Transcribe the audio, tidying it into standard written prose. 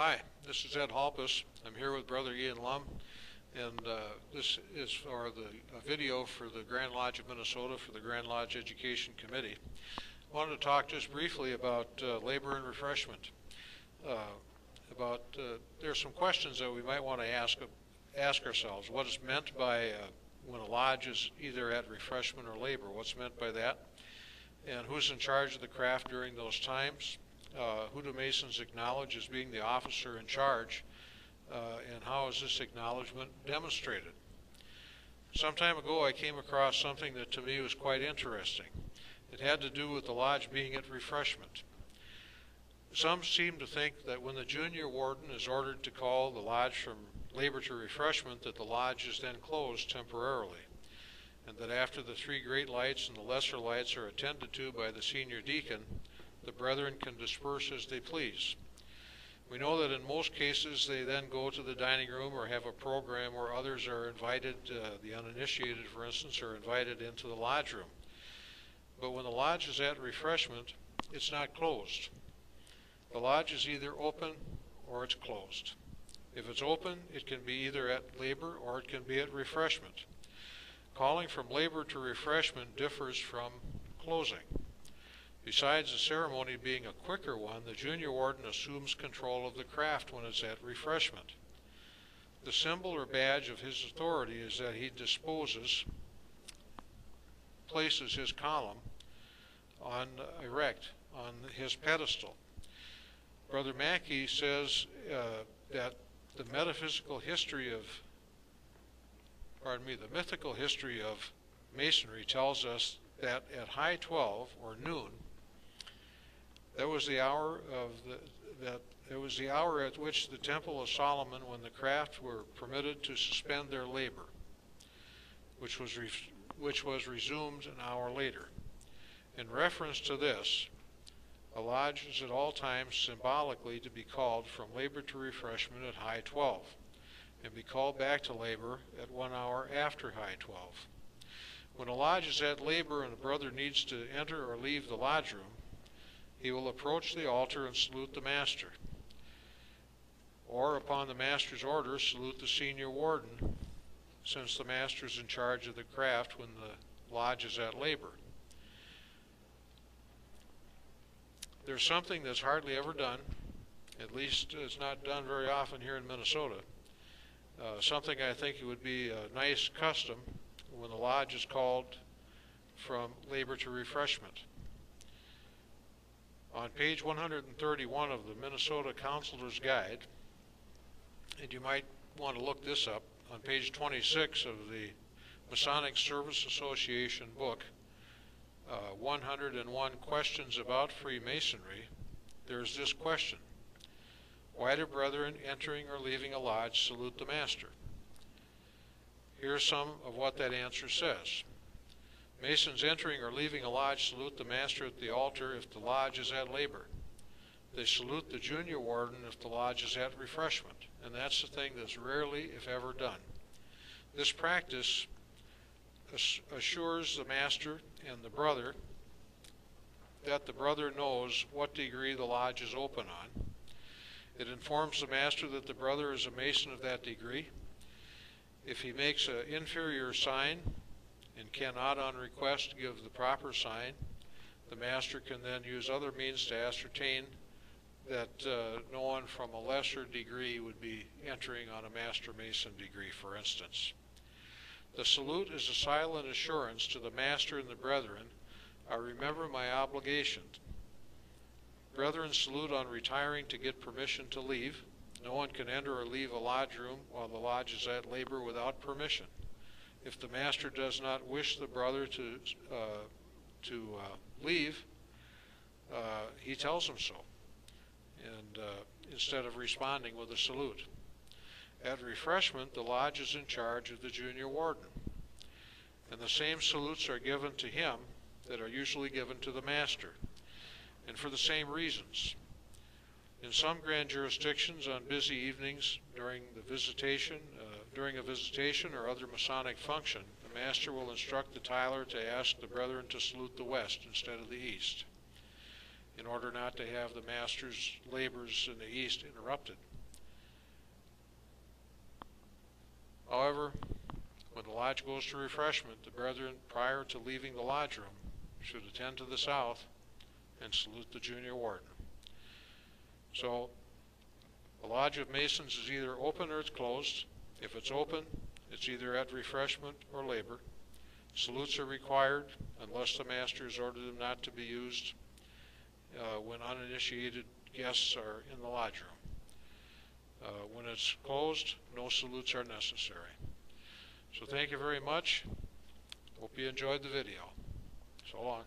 Hi, this is Ed Halpus. I'm here with Brother Ian Lum, and this is for a video for the Grand Lodge of Minnesota for the Grand Lodge Education Committee. I wanted to talk just briefly about labor and refreshment. There's some questions that we might want to ask ourselves. What is meant by when a lodge is either at refreshment or labor? What's meant by that? And who's in charge of the craft during those times? Who do Masons acknowledge as being the officer in charge, and how is this acknowledgement demonstrated? Some time ago I came across something that to me was quite interesting. It had to do with the lodge being at refreshment. Some seem to think that when the junior warden is ordered to call the lodge from labor to refreshment, that the lodge is then closed temporarily, and that after the three great lights and the lesser lights are attended to by the senior deacon, the brethren can disperse as they please. We know that in most cases they then go to the dining room or have a program where others are invited, the uninitiated for instance, are invited into the lodge room. But when the lodge is at refreshment, it's not closed. The lodge is either open or it's closed. If it's open, it can be either at labor or it can be at refreshment. Calling from labor to refreshment differs from closing. Besides the ceremony being a quicker one, the junior warden assumes control of the craft when it's at refreshment. The symbol or badge of his authority is that he places his column erect on his pedestal. Brother Mackey says that the mythical history of Masonry tells us that at high 12 or noon, that was the hour at which the Temple of Solomon, when the craft were permitted to suspend their labor, which was resumed an hour later. In reference to this, a lodge is at all times symbolically to be called from labor to refreshment at high 12, and be called back to labor at 1 hour after high 12. When a lodge is at labor and a brother needs to enter or leave the lodge room, he will approach the altar and salute the master, or upon the master's order salute the senior warden, since the master is in charge of the craft when the lodge is at labor. There's something that's hardly ever done, at least it's not done very often here in Minnesota, something I think it would be a nice custom when the lodge is called from labor to refreshment. On page 131 of the Minnesota Counselor's Guide, and you might want to look this up, on page 26 of the Masonic Service Association book, 101 Questions About Freemasonry, there's this question: why do brethren entering or leaving a lodge salute the master? Here's some of what that answer says. Masons entering or leaving a lodge salute the master at the altar if the lodge is at labor. They salute the junior warden if the lodge is at refreshment, and that's the thing that's rarely, if ever, done. This practice assures the master and the brother that the brother knows what degree the lodge is open on. It informs the master that the brother is a Mason of that degree. If he makes an inferior sign and cannot on request give the proper sign, the master can then use other means to ascertain that no one from a lesser degree would be entering on a Master Mason degree, for instance. The salute is a silent assurance to the master and the brethren, I remember my obligation. Brethren salute on retiring to get permission to leave. No one can enter or leave a lodge room while the lodge is at labor without permission. If the master does not wish the brother to leave, he tells him so, and instead of responding with a salute. At refreshment, the lodge is in charge of the junior warden, and the same salutes are given to him that are usually given to the master, and for the same reasons. In some grand jurisdictions, on busy evenings during a visitation or other Masonic function, the master will instruct the tiler to ask the brethren to salute the west instead of the east, in order not to have the master's labors in the east interrupted. However, when the lodge goes to refreshment, the brethren, prior to leaving the lodge room, should attend to the south and salute the junior warden. So, the Lodge of Masons is either open or it's closed. If it's open, it's either at refreshment or labor. Salutes are required unless the master has ordered them not to be used when uninitiated guests are in the lodge room. When it's closed, no salutes are necessary. So thank you very much. Hope you enjoyed the video. So long.